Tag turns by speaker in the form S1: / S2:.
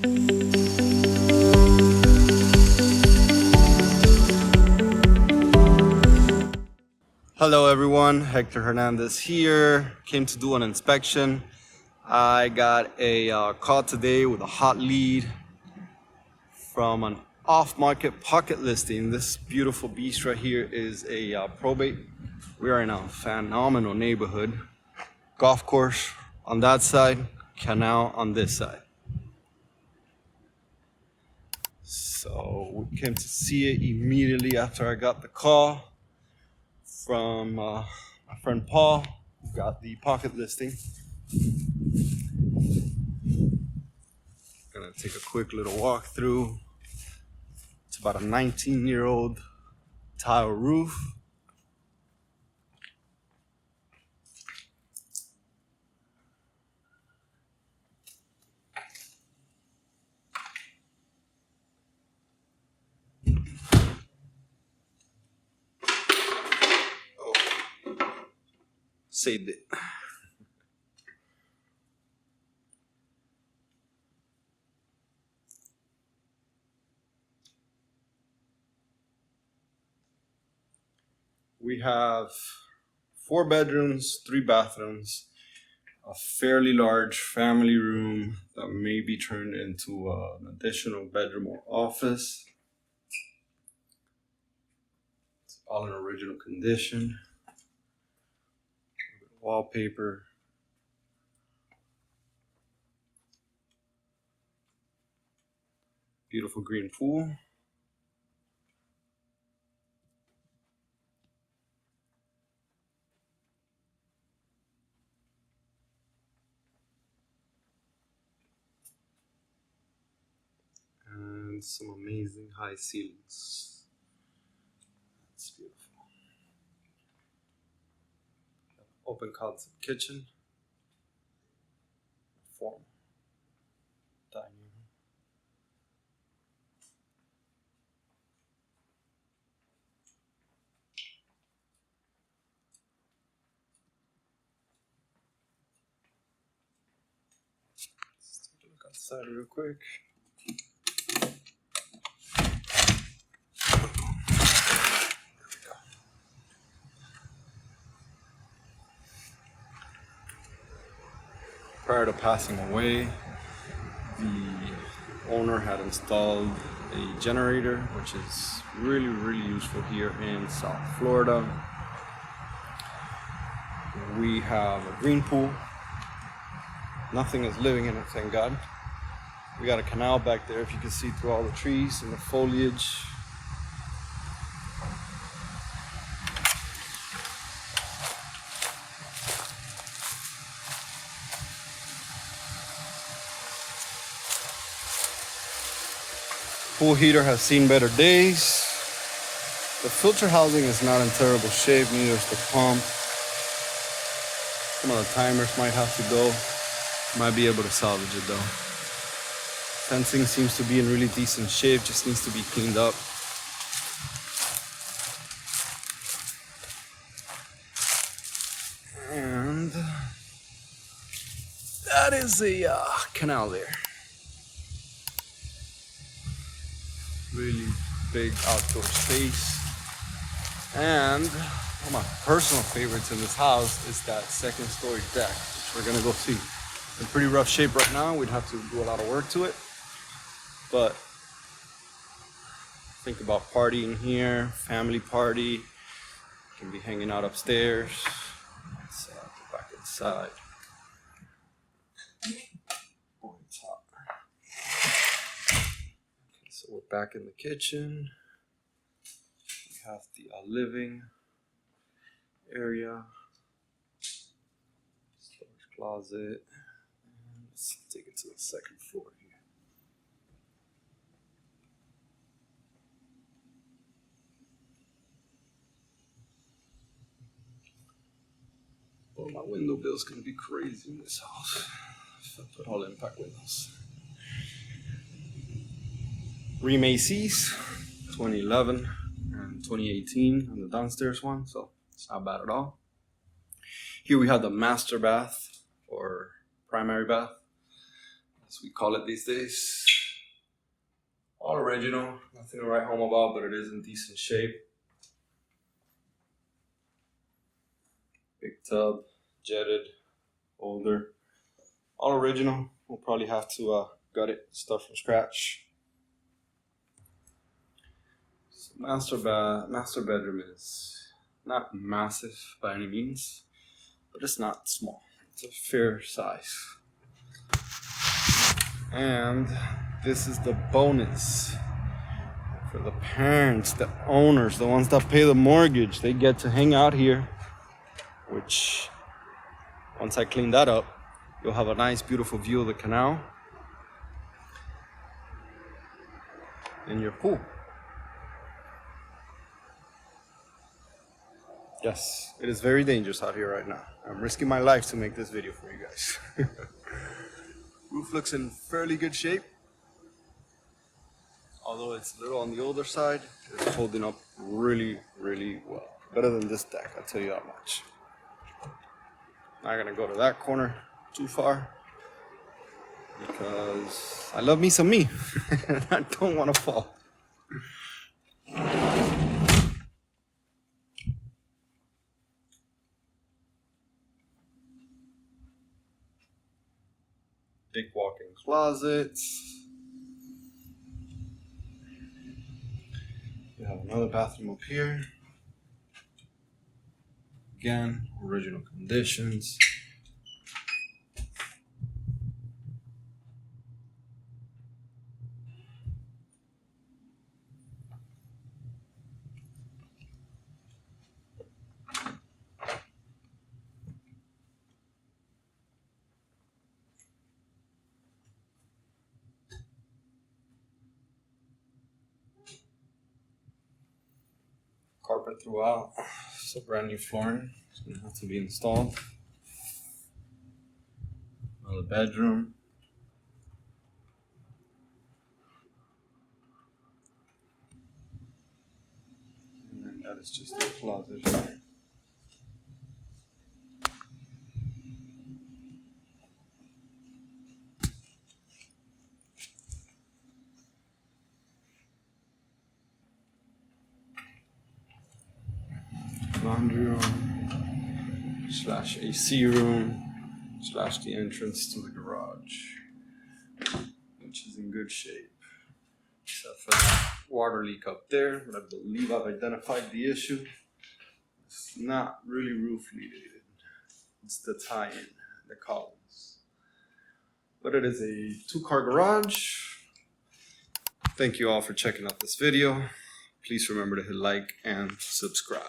S1: Hello everyone, Hector Hernandez here. Came to do an inspection. I got a call today with a hot lead from an off-market pocket listing. This beautiful beast right here is a probate. We are in a phenomenal neighborhood. Golf course on that side, canal on this side. So we came to see it immediately after I got the call from my friend Paul, who got the pocket listing. Gonna take a quick little walk through. It's about a 19-year-old tile roof. Oh, saved it. We have 4 bedrooms, 3 bathrooms, a fairly large family room that may be turned into an additional bedroom or office. It's all in original condition. Wallpaper. Beautiful green pool. And some amazing high ceilings. It's beautiful. Open concept kitchen. Formal dining room. Let's take a look outside real quick. Prior to passing away, the owner had installed a generator, which is really useful here in South Florida. We have a green pool. Nothing is living in it, thank God. We got a canal back there, if you can see through all the trees and the foliage. Pool heater has seen better days. The filter housing is not in terrible shape, neither is the pump. Some of the timers might have to go. Might be able to salvage it though. Fencing seems to be in really decent shape, just needs to be cleaned up. And that is a canal there. Really big outdoor space. And one of my personal favorites in this house is that second story deck, which we're gonna go see. It's in pretty rough shape right now. We'd have to do a lot of work to it. But think about partying here, family party. You can be hanging out upstairs. Let's go back inside. Oh, it's hot. Okay, so we're back in the kitchen. We have the living area, storage closet. And let's take it to the second floor here. Oh, my window bill's gonna be crazy in this house if I put all impact windows. Ream ACs, 2011 and 2018 on the downstairs one, so it's not bad at all. Here we have the master bath, or primary bath, as we call it these days. All original, nothing to write home about, but it is in decent shape. Big tub, jetted, older. All original. We'll probably have to gut it, start from scratch. So master bedroom is not massive by any means, but it's not small. It's a fair size. And this is the bonus for the parents, the owners, the ones that pay the mortgage. They get to hang out here, which once I clean that up, you'll have a nice, beautiful view of the canal and your pool. Yes, it is very dangerous out here right now. I'm risking my life to make this video for you guys. Roof looks in fairly good shape. Although it's a little on the older side, it's holding up really, really well. Better than this deck, I'll tell you that much. Not gonna go to that corner too far because I love me some me and I don't want to fall. Big walk-in closets. We have another bathroom up here. Again, original conditions. Carpet throughout, so brand new flooring. It's gonna have to be installed. Another bedroom. And then that is just a closet. Laundry room slash AC room slash the entrance to the garage, which is in good shape, except for that water leak up there. But I believe I've identified the issue. It's not really roof related. It's the tie-in, the columns. But it is a 2-car garage. Thank you all for checking out this video. Please remember to hit like and subscribe.